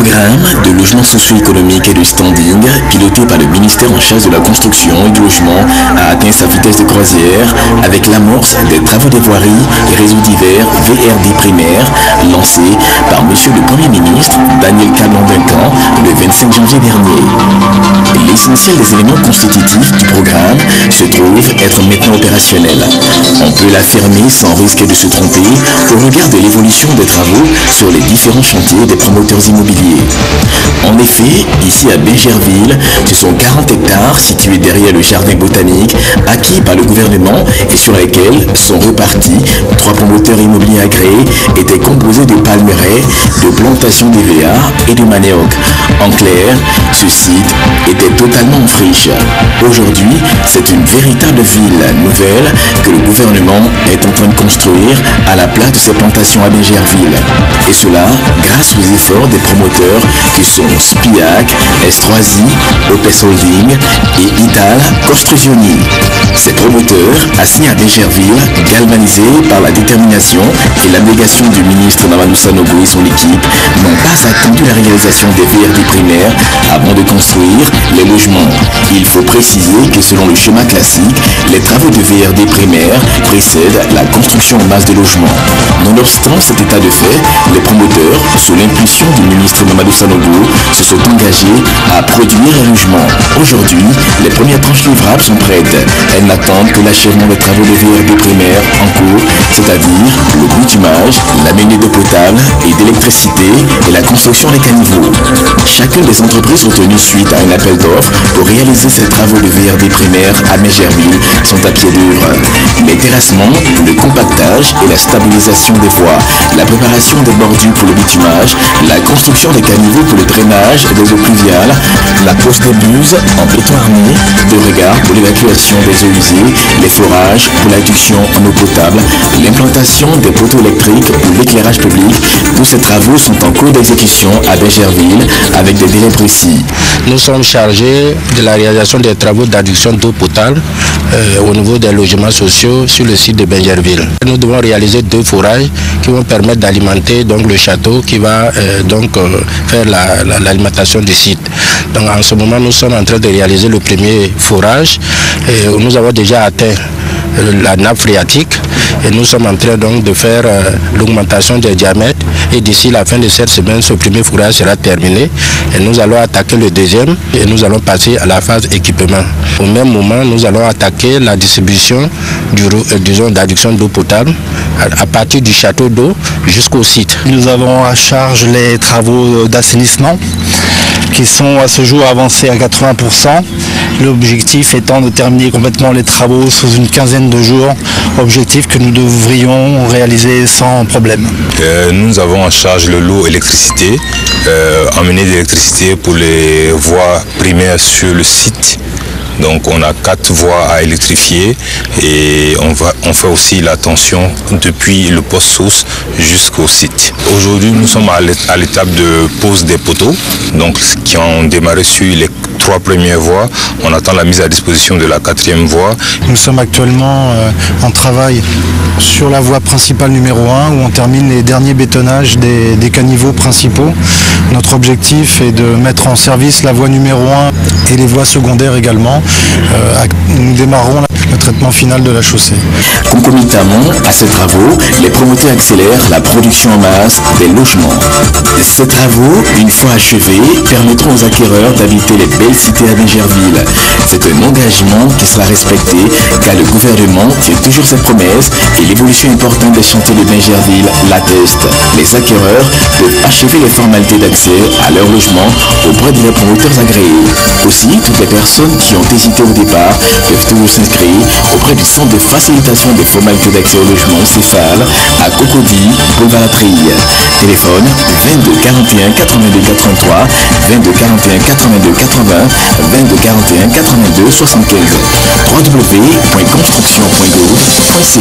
programme de logement socio-économique et de standing, piloté par le ministère en charge de la construction et du logement, a atteint sa vitesse de croisière avec l'amorce des travaux des voiries et réseaux divers VRD primaires lancés par Monsieur le Premier ministre Daniel Kablan-Duncan le 25 janvier dernier. L'essentiel des éléments constitutifs du programme se trouve être maintenant opérationnel. On peut l'affirmer sans risque de se tromper au regard de l'évolution des travaux sur les différents chantiers des promoteurs immobiliers. En effet, ici à Bingerville, ce sont 40 hectares situés derrière le jardin botanique acquis par le gouvernement et sur lesquels sont repartis 3 promoteurs immobiliers agréés étaient composés de palmeraies, de plantations d'EVA et de manioc. En clair, ce site était totalement en friche. Aujourd'hui, c'est une véritable ville nouvelle que le gouvernement est en train de construire à la place de ces plantations à Bingerville. Et cela grâce aux efforts des promoteurs qui sont Spiac, S3I, Opes Holding et Ital Costruzioni. Ces promoteurs, assignés à Bingerville, galvanisés par la détermination et l'abnégation du ministre Mamadou Sanogo et son équipe, n'ont pas attendu la réalisation des VRD primaires avant de construire les logements. Il faut préciser que selon le schéma classique, les travaux de VRD primaires précèdent la construction en masse de logements. Nonobstant cet état de fait, les promoteurs, sous l'impulsion du ministre Mamadou Sanogo, se sont engagés à produire un logement. Aujourd'hui, les premières tranches livrables sont prêtes. Elles n'attendent que l'achèvement des travaux de VRD primaires en cours, c'est-à-dire le bitumage, l'amener d'eau potable et d'électricité et la construction des caniveaux. Chacune des entreprises retenues suite à un appel d'offres pour réaliser ces travaux de VRD primaires à Bingerville sont à pied d'œuvre. Les terrassements, le compactage et la stabilisation des voies, la préparation des bordures pour le bitumage, la construction des caniveaux pour le drainage des eaux pluviales, la pose des buses en béton armé, de regard pour l'évacuation des eaux usées, les forages pour l'adduction en eau potable, l'implantation des poteaux électriques pour l'éclairage public. Tous ces travaux sont en cours d'exécution à Bingerville avec des délais précis. Nous sommes chargés de la réalisation des travaux d'adduction d'eau potable au niveau des logements sociaux sur le site de Bingerville. Nous devons réaliser 2 forages qui vont permettre d'alimenter donc le château qui va faire l'alimentation du site. Donc en ce moment, nous sommes en train de réaliser le premier forage et nous avons déjà atteint la nappe phréatique et nous sommes en train donc de faire l'augmentation des diamètres et d'ici la fin de cette semaine, ce premier fourrage sera terminé et nous allons attaquer le deuxième et nous allons passer à la phase équipement. Au même moment, nous allons attaquer la distribution d'adduction d'eau potable à partir du château d'eau jusqu'au site. Nous avons à charge les travaux d'assainissement qui sont à ce jour avancés à 80%. L'objectif étant de terminer complètement les travaux sous une quinzaine de jours, objectif que nous devrions réaliser sans problème. Nous avons en charge le lot électricité, emmener de l'électricité pour les voies primaires sur le site. Donc on a 4 voies à électrifier et on fait aussi la tension depuis le poste source jusqu'au site. Aujourd'hui nous sommes à l'étape de pose des poteaux, donc qui ont démarré sur les 3 premières voies. On attend la mise à disposition de la 4e voie. Nous sommes actuellement en travail sur la voie principale numéro 1 où on termine les derniers bétonnages des caniveaux principaux. Notre objectif est de mettre en service la voie numéro 1 et les voies secondaires également. Nous démarrerons le traitement final de la chaussée. Concomitamment à ces travaux, les promoteurs accélèrent la production en masse des logements. Ces travaux, une fois achevés, permettront aux acquéreurs d'habiter les belles cités à Bingerville. C'est un engagement qui sera respecté car le gouvernement fait toujours ses promesses et l'évolution importante des chantiers de Bingerville l'atteste. Les acquéreurs peuvent achever les formalités d'accès à leur logement auprès de leurs promoteurs agréés. Aussi, toutes les personnes qui ont hésité au départ peuvent toujours s'inscrire auprès du Centre de facilitation des formalités d'accès au logement Céphale à Cocody, boulevard La Trille. Téléphone 22 41 82 83, 22 41 82 80, 22 41 82 75. www.construction.gouv.ci